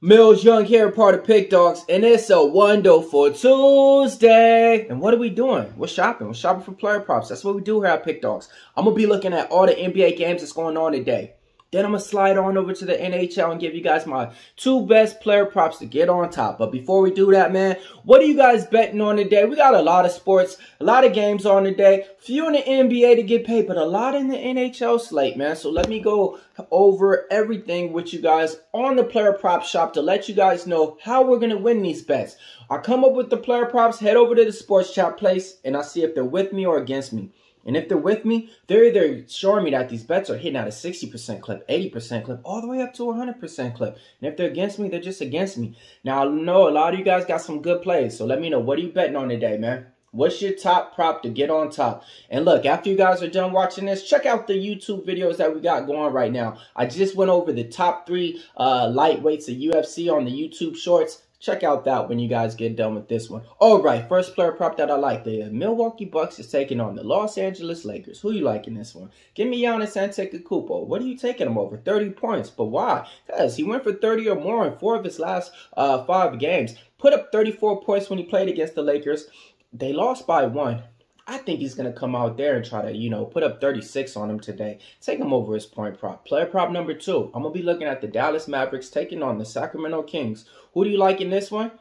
Millz Young here, part of Pick Dawgz, and it's a wonderful Tuesday. And what are we doing? We're shopping. We're shopping for player props. That's what we do here at Pick Dawgz. I'm going to be looking at all the NBA games that's going on today. Then I'm going to slide on over to the NHL and give you guys my 2 best player props to get on top. But before we do that, man, what are you guys betting on today? We got a lot of sports, a lot of games on today. Few in the NBA to get paid, but a lot in the NHL slate, man. So let me go over everything with you guys on the player prop shop to let you guys know how we're going to win these bets. I come up with the player props, head over to the sports chat place, and I see if they're with me or against me. And if they're with me, they're either showing me that these bets are hitting at a 60% clip, 80% clip, all the way up to 100% clip. And if they're against me, they're just against me. Now, I know a lot of you guys got some good plays, so let me know. What are you betting on today, man? What's your top prop to get on top? And look, after you guys are done watching this, check out the YouTube videos that we got going right now. I just went over the top 3 lightweights of UFC on the YouTube shorts. Check out that when you guys get done with this one. All right, first player prop that I like. The Milwaukee Bucks is taking on the Los Angeles Lakers. Who you liking this one? Give me Giannis Antetokounmpo. What are you taking him over? 30 points. But why? Because he went for 30 or more in 4 of his last 5 games. Put up 34 points when he played against the Lakers. They lost by 1. I think he's going to come out there and try to, put up 36 on him today. Take him over his point prop. Player prop number 2. I'm going to be looking at the Dallas Mavericks taking on the Sacramento Kings. Who do you like in this one?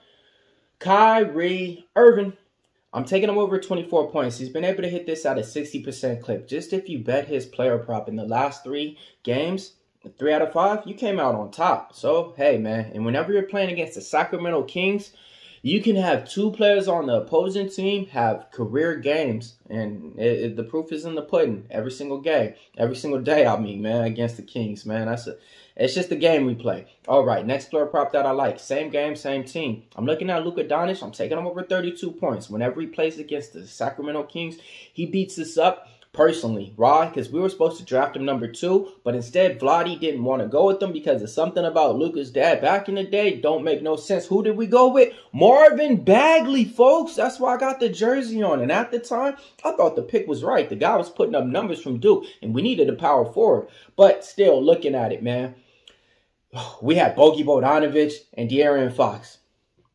Kyrie Irving. I'm taking him over 24 points. He's been able to hit this at a 60% clip. Just if you bet his player prop in the last 3 games, 3 out of 5, you came out on top. So, hey, man. And whenever you're playing against the Sacramento Kings, you can have 2 players on the opposing team have career games, and the proof is in the pudding. Every single game, every single day, I mean, man, against the Kings, man. It's just the game we play. All right, next player prop that I like. Same game, same team. I'm looking at Luka Doncic. I'm taking him over 32 points. Whenever he plays against the Sacramento Kings, he beats us up. Personally, why? Because we were supposed to draft him number 2, but instead Vladdy didn't want to go with him because of something about Luka's dad back in the day. Don't make no sense. Who did we go with? Marvin Bagley, folks. That's why I got the jersey on. And at the time, I thought the pick was right. The guy was putting up numbers from Duke, and we needed a power forward. But still, looking at it, man, we had Bogey Bogdanovic and De'Aaron Fox.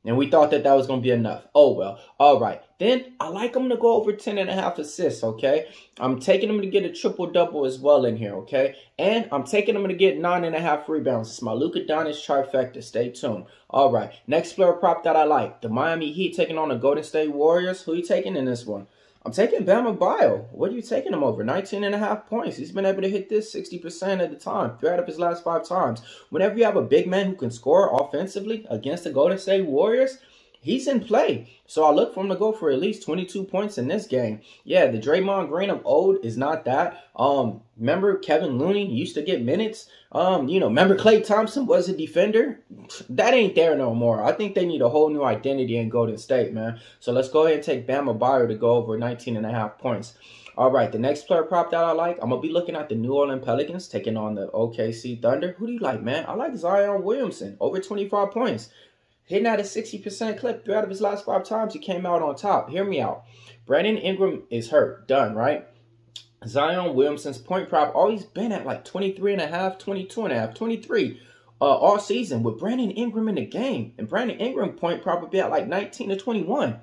And we thought that was going to be enough. Oh, well. All right. Then I like him to go over 10.5 assists, okay? I'm taking him to get a triple-double as well in here, okay? And I'm taking him to get 9.5 rebounds. It's my Luka Doncic trifecta. Stay tuned. All right. Next player prop that I like. The Miami Heat taking on the Golden State Warriors. Who are you taking in this one? I'm taking Bam Adebayo. What are you taking him over? 19.5 points. He's been able to hit this 60% of the time. 3 out of his last 5 times. Whenever you have a big man who can score offensively against the Golden State Warriors, he's in play. So I look for him to go for at least 22 points in this game. Yeah, the Draymond Green of old is not that. Remember Kevin Looney used to get minutes? Remember Klay Thompson was a defender? That ain't there no more. I think they need a whole new identity in Golden State, man. So let's go ahead and take Bam Adebayo to go over 19.5 points. All right, the next player prop that I like, I'm going to be looking at the New Orleans Pelicans taking on the OKC Thunder. Who do you like, man? I like Zion Williamson, over 25 points. Hitting at a 60% clip. 3 out of his last 5 times, he came out on top. Hear me out. Brandon Ingram is hurt. Done, right? Zion Williamson's point prop always been at like 23.5, 22.5, 23 all season with Brandon Ingram in the game. And Brandon Ingram point prop would be at like 19 to 21.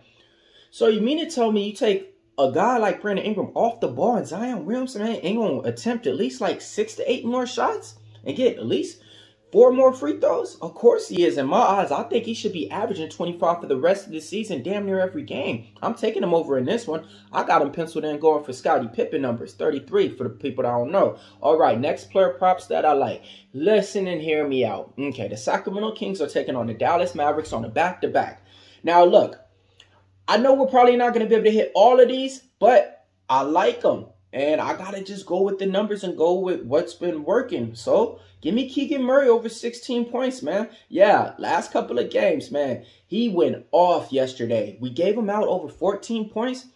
So you mean to tell me you take a guy like Brandon Ingram off the ball and Zion Williamson ain't going to attempt at least like 6 to 8 more shots and get at least 4 more free throws? Of course he is. In my eyes, I think he should be averaging 25 for the rest of the season, damn near every game. I'm taking him over in this one. I got him penciled in going for Scottie Pippen numbers, 33 for the people that don't know. All right, next player props that I like. Listen and hear me out. Okay, the Sacramento Kings are taking on the Dallas Mavericks on a back-to-back. Now, look, I know we're probably not going to be able to hit all of these, but I like them. And I got to just go with the numbers and go with what's been working. So, give me Keegan Murray over 16 points, man. Yeah, last couple of games, man. He went off yesterday. We gave him out over 14 points.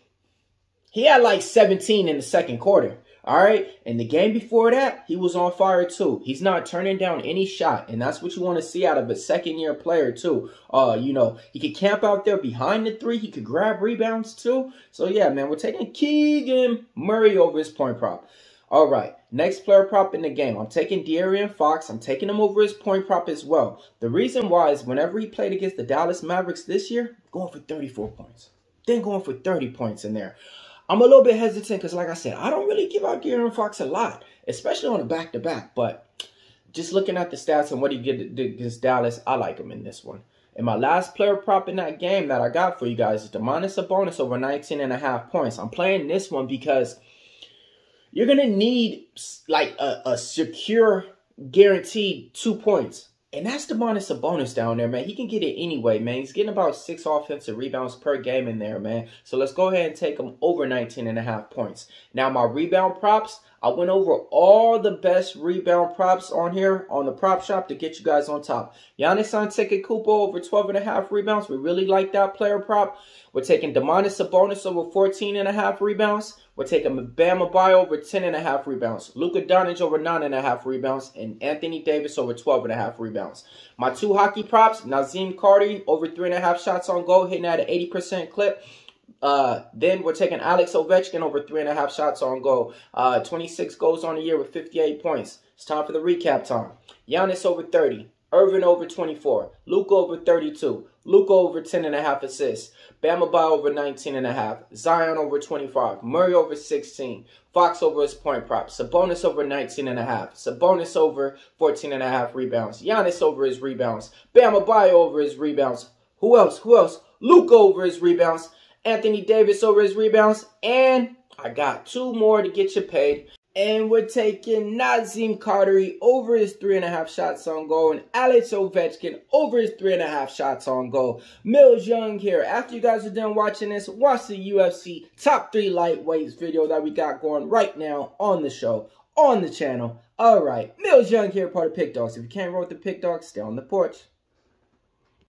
He had like 17 in the second quarter. All right. And the game before that, he was on fire too. He's not turning down any shot. And that's what you want to see out of a second-year player too. He could camp out there behind the 3. He could grab rebounds too. So, yeah, man, we're taking Keegan Murray over his point prop. All right, next player prop in the game. I'm taking De'Aaron Fox. I'm taking him over his point prop as well. The reason why is whenever he played against the Dallas Mavericks this year, going for 34 points. Then going for 30 points in there. I'm a little bit hesitant because, like I said, I don't really give out De'Aaron Fox a lot, especially on a back-to-back. But just looking at the stats and what he did against Dallas, I like him in this one. And my last player prop in that game that I got for you guys is Domantas Sabonis over 19.5 points. I'm playing this one because you're going to need like a secure, guaranteed 2 points. And that's Domantas Sabonis down there, man. He can get it anyway, man. He's getting about 6 offensive rebounds per game in there, man. So let's go ahead and take him over 19.5 points. Now, my rebound props, I went over all the best rebound props on here on the prop shop to get you guys on top. Giannis Antetokounmpo over 12.5 rebounds. We really like that player prop. We're taking Domantas Sabonis over 14.5 rebounds. We're taking Bam Adebayo over 10.5 rebounds. Luka Doncic over 9.5 rebounds. And Anthony Davis over 12.5 rebounds. My 2 hockey props, Nazem Kadri over 3.5 shots on goal, hitting at an 80% clip. Then we're taking Alex Ovechkin over 3.5 shots on goal. 26 goals on the year with 58 points. It's time for the recap time. Giannis over 30. Irvin over 24. Luka over 32. Luka over 10.5 assists. Bam Adebayo over 19.5. Zion over 25. Murray over 16. Fox over his point prop. Sabonis over 19.5. Sabonis over 14.5 rebounds. Giannis over his rebounds. Bam Adebayo over his rebounds. Who else? Who else? Luka over his rebounds. Anthony Davis over his rebounds. And I got 2 more to get you paid. And we're taking Nazem Kadri over his 3.5 shots on goal. And Alex Ovechkin over his 3.5 shots on goal. Millz Young here. After you guys are done watching this, watch the UFC Top 3 Lightweights video that we got going right now on the show, on the channel. Alright, Millz Young here, part of PickDawgz. If you can't roll with the PickDawgz, stay on the porch.